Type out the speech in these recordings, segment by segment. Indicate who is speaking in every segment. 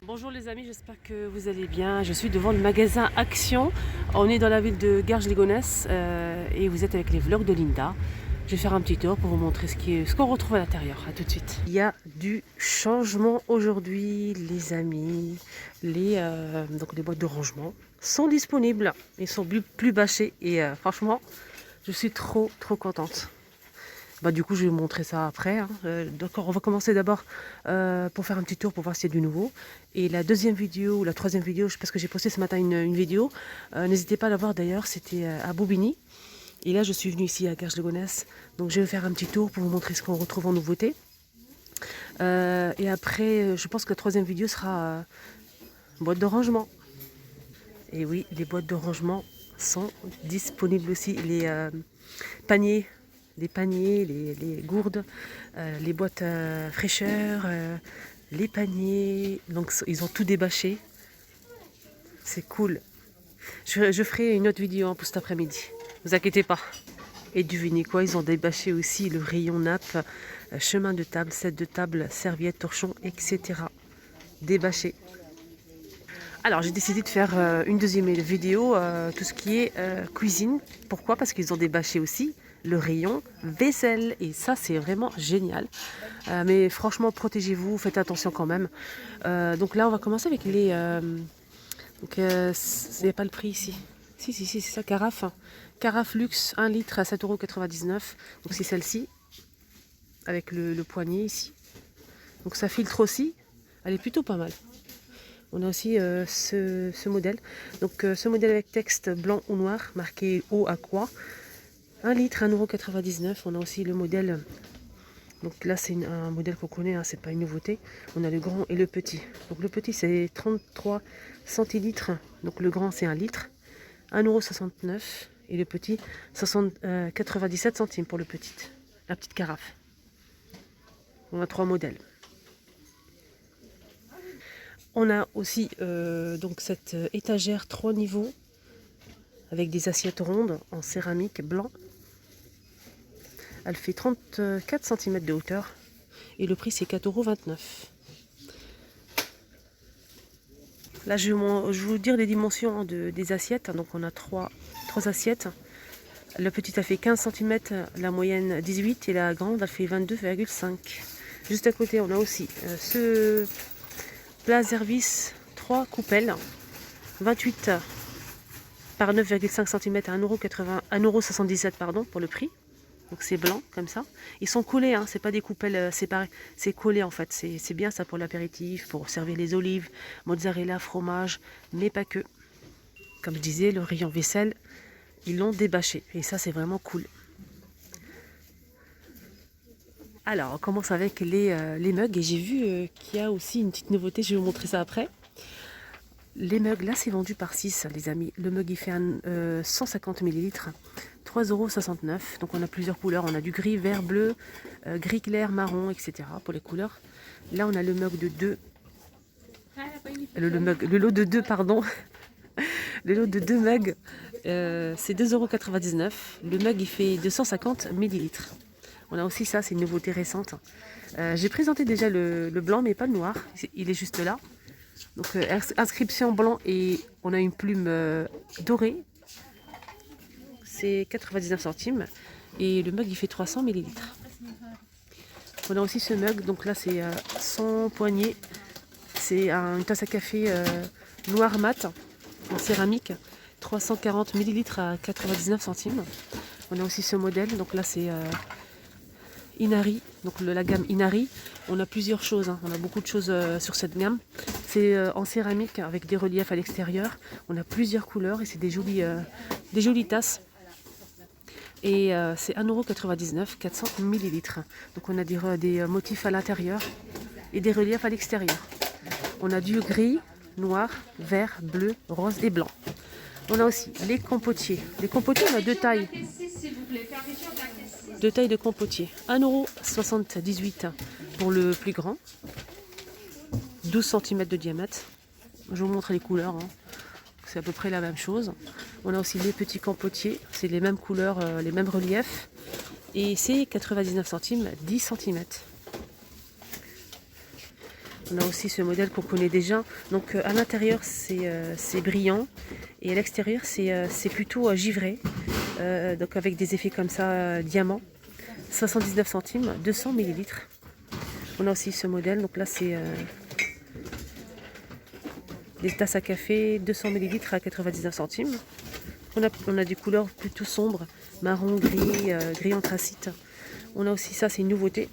Speaker 1: Bonjour les amis, j'espère que vous allez bien. Je suis devant le magasin Action. On est dans la ville de Garges-les-Gonesse et vous êtes avec les vlogs de Linda. Je vais faire un petit tour pour vous montrer ce qu'on retrouve à l'intérieur. A tout de suite. Il y a du changement aujourd'hui les amis. Donc les boîtes de rangement sont disponibles. Ils sont plus bâchés et franchement, je suis trop contente. Du coup, je vais vous montrer ça après. Donc, on va commencer d'abord pour faire un petit tour pour voir s'il y a du nouveau. Et la deuxième vidéo ou la troisième vidéo, parce que j'ai posté ce matin une vidéo, n'hésitez pas à la voir d'ailleurs, c'était à Bobigny. Et là, je suis venue ici à Garges-les-Gonesse. Donc, je vais faire un petit tour pour vous montrer ce qu'on retrouve en nouveauté. Et après, je pense que la troisième vidéo sera boîte de rangement. Et oui, les boîtes de rangement sont disponibles aussi. Paniers. Les paniers, les gourdes, les boîtes fraîcheur, les paniers. Donc ils ont tout débâché. C'est cool. Je ferai une autre vidéo pour cet après-midi. Ne vous inquiétez pas. Et devinez quoi, ils ont débâché aussi le rayon nappe, chemin de table, set de table, serviettes, torchons, etc. Débâché. Alors j'ai décidé de faire une deuxième vidéo, tout ce qui est cuisine. Pourquoi? Parce qu'ils ont débâché aussi le rayon vaisselle et ça c'est vraiment génial. Mais franchement protégez-vous, faites attention quand même. Donc là on va commencer avec les... donc il n'y a pas le prix ici. Si c'est ça, carafe. Carafe luxe 1 litre à 7,99 €. Donc c'est celle-ci, avec le poignet ici. Donc ça filtre aussi, elle est plutôt pas mal. On a aussi ce modèle. Donc ce modèle avec texte blanc ou noir, marqué eau aqua. 1 litre, 1,99 €. On a aussi le modèle. Donc là, c'est un modèle qu'on connaît, hein, c'est pas une nouveauté. On a le grand et le petit. Donc le petit, c'est 33 centilitres. Donc le grand, c'est 1 litre. 1,69 €. Et le petit, 97 centimes pour la petite carafe. On a 3 modèles. On a aussi donc cette étagère 3 niveaux avec des assiettes rondes en céramique blanc. Elle fait 34 cm de hauteur et le prix c'est 4,29 €. Là je vais vous dire les dimensions des assiettes. Donc on a 3 assiettes. La petite elle fait 15 cm, la moyenne 18 et la grande elle fait 22,5 €. Juste à côté on a aussi ce plat service 3 coupelles 28 par 9,5 cm à 1,77 € pour le prix. Donc c'est blanc comme ça. Ils sont collés, hein, c'est pas des coupelles séparées. C'est collé en fait. C'est bien ça pour l'apéritif, pour servir les olives, mozzarella, fromage, mais pas que. Comme je disais, le rayon vaisselle, ils l'ont débâché. Et ça c'est vraiment cool. Alors on commence avec les mugs. Et j'ai vu qu'il y a aussi une petite nouveauté, je vais vous montrer ça après. Les mugs, là c'est vendu par 6 les amis. Le mug il fait 150 ml, 3,69 €. Donc on a plusieurs couleurs, on a du gris, vert, bleu, gris clair, marron, etc. pour les couleurs. Là on a le mug de 2. Le lot de 2, pardon. Le lot de 2 mugs, c'est 2,99 €. Le mug il fait 250 ml. On a aussi ça, c'est une nouveauté récente. J'ai présenté déjà le blanc mais pas le noir, il est juste là. Donc inscription blanc et on a une plume dorée. C'est 99 centimes. Et le mug il fait 300 ml. On a aussi ce mug. Donc là c'est sans poignée. C'est une tasse à café noir mat en céramique. 340 ml à 99 centimes. On a aussi ce modèle. Donc là c'est Inari, donc la gamme Inari. On a plusieurs choses, hein. On a beaucoup de choses sur cette gamme. C'est en céramique avec des reliefs à l'extérieur. On a plusieurs couleurs et c'est des jolies tasses. Et c'est 1,99 €, 400 ml. Donc on a des motifs à l'intérieur et des reliefs à l'extérieur. On a du gris, noir, vert, bleu, rose et blanc. On a aussi les compotiers. Les compotiers, on a 2 tailles. 2 tailles de compotier. 1,78 € pour le plus grand. 12 cm de diamètre. Je vous montre les couleurs. Hein. C'est à peu près la même chose. On a aussi les petits compotiers. C'est les mêmes couleurs, les mêmes reliefs. Et c'est 99 centimes, 10 cm. On a aussi ce modèle qu'on connaît déjà. Donc à l'intérieur c'est brillant et à l'extérieur c'est plutôt givré. Donc avec des effets comme ça, diamant. 79 centimes, 200 millilitres. On a aussi ce modèle. Donc là c'est des tasses à café, 200 millilitres à 99 centimes. On a des couleurs plutôt sombres, marron, gris, gris anthracite. On a aussi ça, c'est une nouveauté.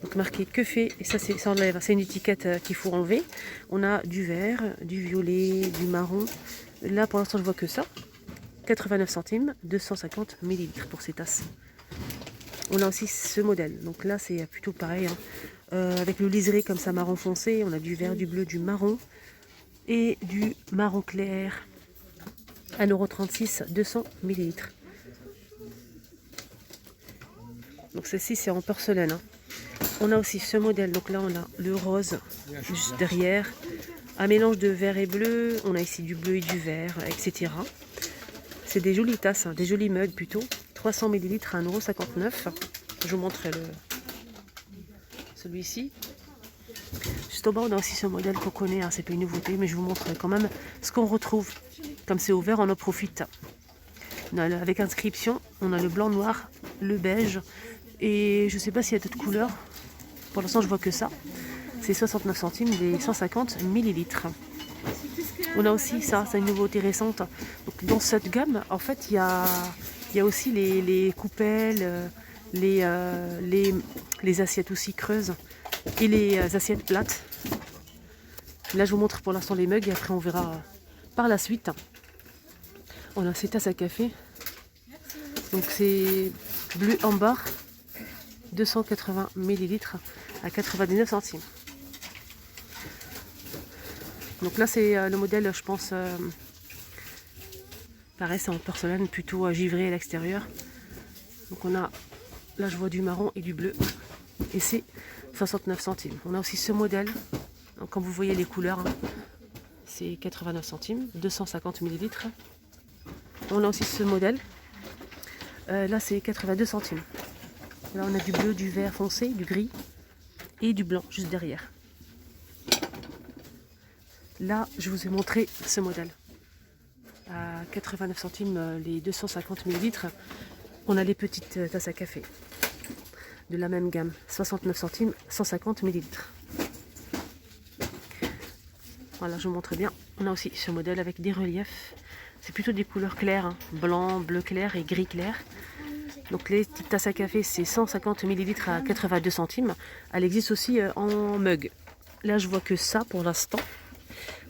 Speaker 1: Donc marqué que fait, et ça enlève, c'est une étiquette qu'il faut enlever. On a du vert, du violet, du marron. Là pour l'instant je vois que ça. 89 centimes, 250 millilitres pour ces tasses. On a aussi ce modèle, donc là c'est plutôt pareil, hein. Avec le liseré comme ça marron foncé, on a du vert, du bleu, du marron et du marron clair. 1,36 €, 200 millilitres. Donc ceci c'est en porcelaine, hein. On a aussi ce modèle, donc là on a le rose juste derrière, un mélange de vert et bleu, on a ici du bleu et du vert, etc. C'est des jolies tasses, hein, des jolis mugs plutôt, 300 millilitres à 1,59 €. Je vous montre celui-ci. Juste au bas on a aussi ce modèle qu'on connaît, hein, c'est pas une nouveauté, mais je vous montre quand même ce qu'on retrouve. Comme c'est ouvert, on en profite. Avec inscription, on a le blanc, noir, le beige, et je sais pas s'il y a d'autres couleurs. Pour l'instant je vois que ça. C'est 69 centimes, des 150 millilitres. On a aussi ça, c'est une nouveauté récente. Donc, dans cette gamme, en fait, il y a aussi les coupelles, les assiettes aussi creuses et les assiettes plates. Là, je vous montre pour l'instant les mugs et après on verra par la suite. On a ces tasses à café. Donc c'est bleu ambar, 280 millilitres à 99 centimes. Donc là c'est le modèle, je pense, pareil c'est en porcelaine, plutôt givré à l'extérieur. Donc on a, là je vois du marron et du bleu, et c'est 69 centimes. On a aussi ce modèle, donc, comme vous voyez les couleurs, hein, c'est 89 centimes, 250 millilitres. On a aussi ce modèle, là c'est 82 centimes. Là on a du bleu, du vert foncé, du gris et du blanc juste derrière. Là, je vous ai montré ce modèle. À 89 centimes, les 250 millilitres. On a les petites tasses à café de la même gamme. 69 centimes, 150 millilitres. Voilà, je vous montre bien. On a aussi ce modèle avec des reliefs. C'est plutôt des couleurs claires, hein. Blanc, bleu clair et gris clair. Donc les petites tasses à café, c'est 150 millilitres à 82 centimes. Elle existe aussi en mug. Là, je vois que ça pour l'instant.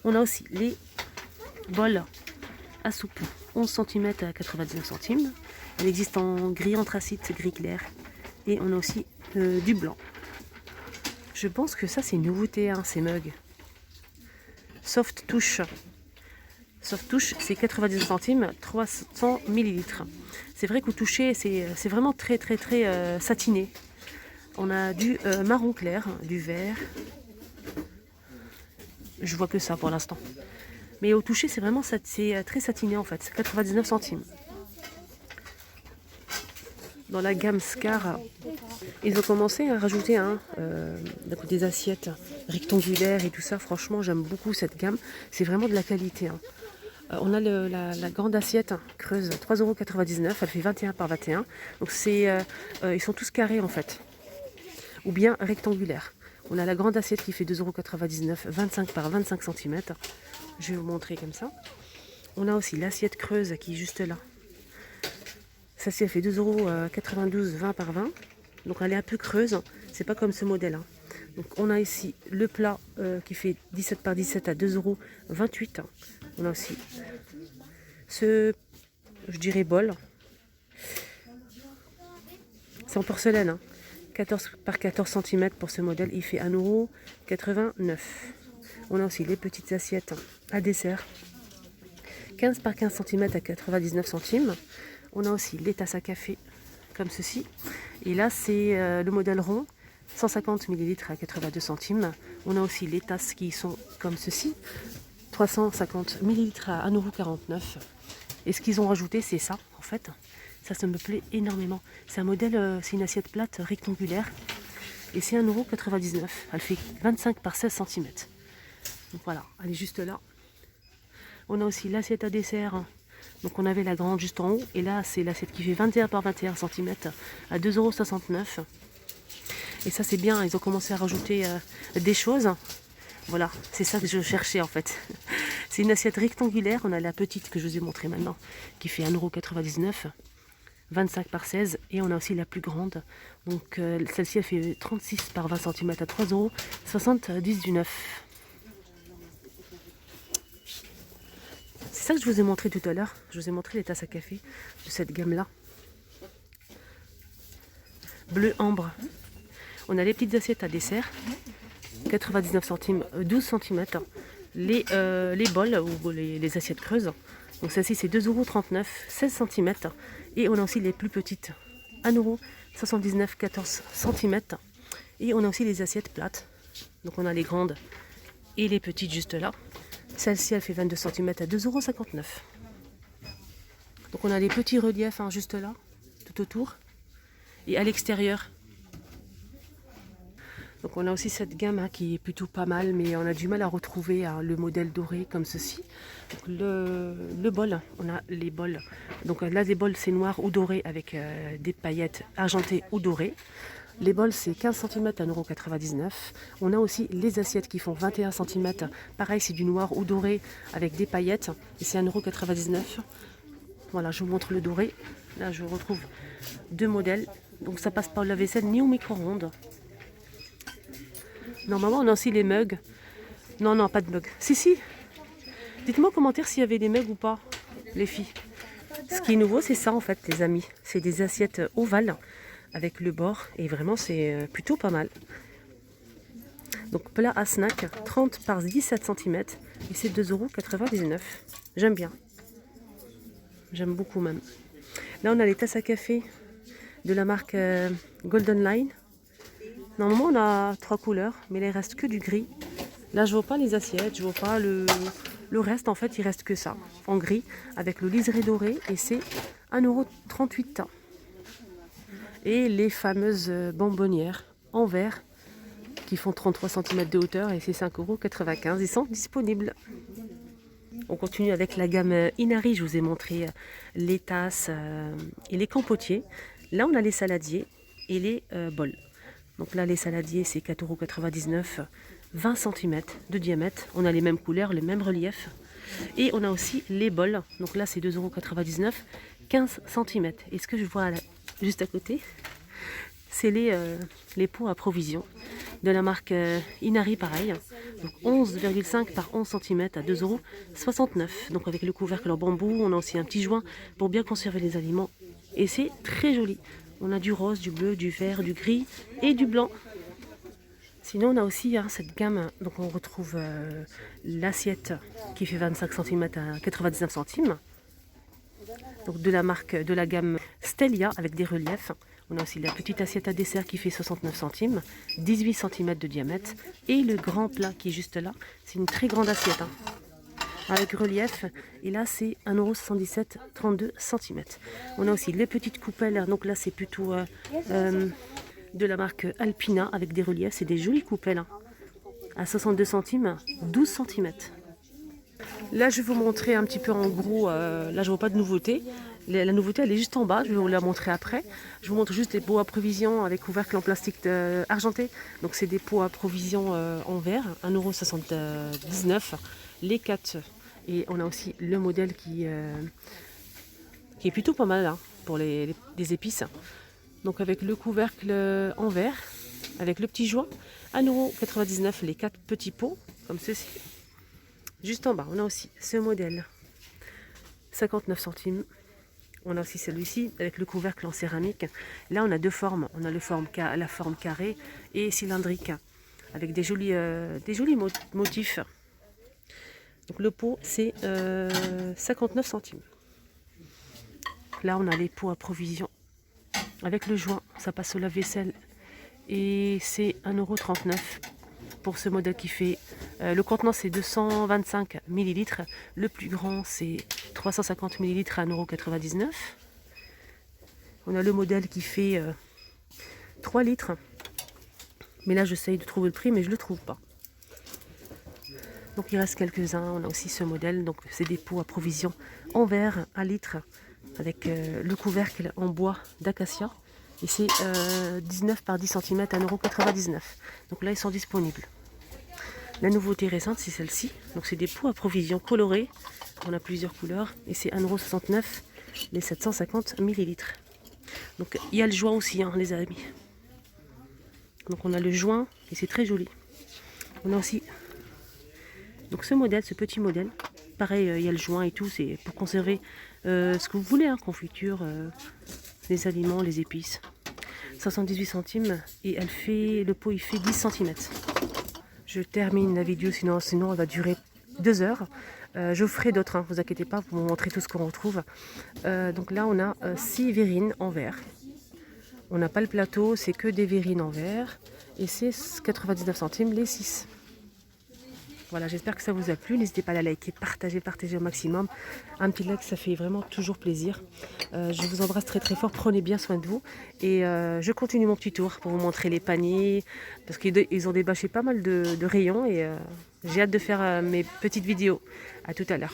Speaker 1: On a aussi les bols à soupe, 11 cm à 99 centimes. Elle existe en gris anthracite, gris clair. Et on a aussi du blanc. Je pense que ça c'est une nouveauté, hein, ces mugs. Soft touch. Soft touch, c'est 99 centimes, 300 millilitres. C'est vrai qu'au toucher, c'est vraiment très satiné. On a du marron clair, du vert. Je vois que ça pour l'instant. Mais au toucher, c'est vraiment très satiné en fait. 99 centimes. Dans la gamme Scar, ils ont commencé à rajouter des assiettes rectangulaires et tout ça. Franchement, j'aime beaucoup cette gamme. C'est vraiment de la qualité, hein. On a la grande assiette creuse, 3,99 €. Elle fait 21 par 21. Donc ils sont tous carrés en fait. Ou bien rectangulaires. On a la grande assiette qui fait 2,99 €, 25 par 25 cm. Je vais vous montrer comme ça. On a aussi l'assiette creuse qui est juste là. Celle-ci, elle fait 2,92 €, 20 par 20. Donc elle est un peu creuse. C'est pas comme ce modèle, hein. Donc on a ici le plat qui fait 17 par 17 à 2,28 €. On a aussi ce, je dirais, bol. C'est en porcelaine, hein. 14 par 14 cm pour ce modèle, il fait 1,89 €. On a aussi les petites assiettes à dessert, 15 par 15 cm à 99 centimes. On a aussi les tasses à café comme ceci. Et là c'est le modèle rond, 150 millilitres à 82 centimes. On a aussi les tasses qui sont comme ceci, 350 millilitres à 1,49 €. Et ce qu'ils ont rajouté, c'est ça en fait. Ça me plaît énormément. C'est un modèle, c'est une assiette plate rectangulaire. et c'est 1,99 €. Elle fait 25 par 16 cm. Donc voilà, elle est juste là. On a aussi l'assiette à dessert. Donc on avait la grande juste en haut. Et là, c'est l'assiette qui fait 21 par 21 cm à 2,69 €. Et ça, c'est bien. Ils ont commencé à rajouter des choses. Voilà, c'est ça que je cherchais en fait. C'est une assiette rectangulaire. On a la petite que je vous ai montrée maintenant, qui fait 1,99 €. 25 par 16. Et on a aussi la plus grande. Donc celle-ci, elle fait 36 par 20 cm à 3,79 €. C'est ça que je vous ai montré tout à l'heure. Je vous ai montré les tasses à café de cette gamme-là. Bleu ambre. On a les petites assiettes à dessert. 99 centimes, 12 cm. Les bols ou les assiettes creuses. Donc celle-ci c'est 2,39 €, 16 cm. Et on a aussi les plus petites. 1,79 €, 14 cm. Et on a aussi les assiettes plates. Donc on a les grandes et les petites juste là. Celle-ci, elle fait 22 cm à 2,59 €. Donc on a les petits reliefs juste là, tout autour. Et à l'extérieur. Donc on a aussi cette gamme qui est plutôt pas mal, mais on a du mal à retrouver le modèle doré comme ceci. Donc le bol, on a les bols. Donc là, les bols, c'est noir ou doré avec des paillettes argentées ou dorées. Les bols, c'est 15 cm à 1,99 €. On a aussi les assiettes qui font 21 cm. Pareil, c'est du noir ou doré avec des paillettes. Et c'est 1,99 €. Voilà, je vous montre le doré. Là, je retrouve deux modèles. Donc ça passe pas au lave-vaisselle ni au micro-ondes. Normalement, on a aussi les mugs. Non, pas de mugs. Si. Dites-moi en commentaire s'il y avait des mugs ou pas, les filles. Ce qui est nouveau, c'est ça en fait, les amis. C'est des assiettes ovales avec le bord. Et vraiment, c'est plutôt pas mal. Donc, plat à snack, 30 par 17 cm. Et c'est 2,99 €. J'aime bien. J'aime beaucoup même. Là, on a les tasses à café de la marque Golden Line. Normalement, on a 3 couleurs, mais il ne reste que du gris. Là, je ne vois pas les assiettes, je ne vois pas le reste. En fait, il reste que ça, en gris, avec le liseré doré, et c'est 1,38 €. Et les fameuses bonbonnières en verre, qui font 33 cm de hauteur, et c'est 5,95 €. Ils sont disponibles. On continue avec la gamme Inari. Je vous ai montré les tasses et les compotiers. Là, on a les saladiers et les bols. Donc là, les saladiers, c'est 4,99 €, 20 cm de diamètre. On a les mêmes couleurs, les mêmes reliefs. Et on a aussi les bols. Donc là, c'est 2,99 €, 15 cm. Et ce que je vois là, juste à côté, c'est les pots à provision de la marque Inari, pareil. Donc 11,5 par 11 cm à 2,69 €. Donc avec le couvercle en bambou, on a aussi un petit joint pour bien conserver les aliments. Et c'est très joli. On a du rose, du bleu, du vert, du gris et du blanc. Sinon, on a aussi cette gamme. Donc on retrouve l'assiette qui fait 25 cm à 99 centimes. Donc de la gamme Stelia avec des reliefs. On a aussi la petite assiette à dessert qui fait 69 centimes, 18 cm de diamètre. Et le grand plat qui est juste là, c'est une très grande assiette avec relief. Et là, c'est 1,77 €, 32 cm. On a aussi les petites coupelles. Donc là, c'est plutôt de la marque Alpina avec des reliefs. C'est des jolies coupelles à 62 centimes, 12 cm. Là, je vais vous montrer un petit peu en gros. Là, je vois pas de nouveauté. La nouveauté, elle est juste en bas. Je vais vous la montrer après. Je vous montre juste les pots à provision avec couvercle en plastique argenté. Donc, c'est des pots à provision en verre, 1,79 €. Les 4. Et on a aussi le modèle qui est plutôt pas mal pour des épices. Donc, avec le couvercle en verre, avec le petit joint, 1,99 €, les 4 petits pots, comme ceci. Juste en bas, on a aussi ce modèle, 59 centimes. On a aussi celui-ci avec le couvercle en céramique. Là, on a deux formes. On a la forme carrée et cylindrique avec des jolis motifs. Donc le pot, c'est 59 centimes. Là, on a les pots à provision avec le joint. Ça passe au lave-vaisselle et c'est 1,39 € pour ce modèle qui fait... le contenant, c'est 225 ml. Le plus grand, c'est 350 ml à 1,99 €. On a le modèle qui fait 3 litres Mais là, j'essaye de trouver le prix, mais je ne le trouve pas. Donc il reste quelques-uns. On a aussi ce modèle. Donc c'est des pots à provision en verre, à litre, avec le couvercle en bois d'acacia. Et c'est 19 par 10 cm à 1,99 €. Donc là, ils sont disponibles. La nouveauté récente, c'est celle-ci. Donc c'est des pots à provision colorés. On a plusieurs couleurs. Et c'est 1,69 € les 750 ml. Donc il y a le joint aussi, hein, les amis. Donc on a le joint et c'est très joli. On a aussi donc ce modèle, ce petit modèle. Pareil, il y a le joint et tout. C'est pour conserver ce que vous voulez, hein, confiture, les aliments, les épices. 78 centimes et le pot il fait 10 cm. Je termine la vidéo, sinon elle va durer 2 heures. Je vous ferai d'autres, hein, vous inquiétez pas, pour vous montrer tout ce qu'on retrouve. Donc là on a 6 verrines en verre. On n'a pas le plateau, c'est que des verrines en verre. Et c'est 99 centimes les 6. Voilà, j'espère que ça vous a plu. N'hésitez pas à la liker, partagez au maximum. Un petit like, ça fait vraiment toujours plaisir. Je vous embrasse très très fort. Prenez bien soin de vous. Et je continue mon petit tour pour vous montrer les paniers. Parce qu'ils ont débâché pas mal de rayons. Et j'ai hâte de faire mes petites vidéos. À tout à l'heure.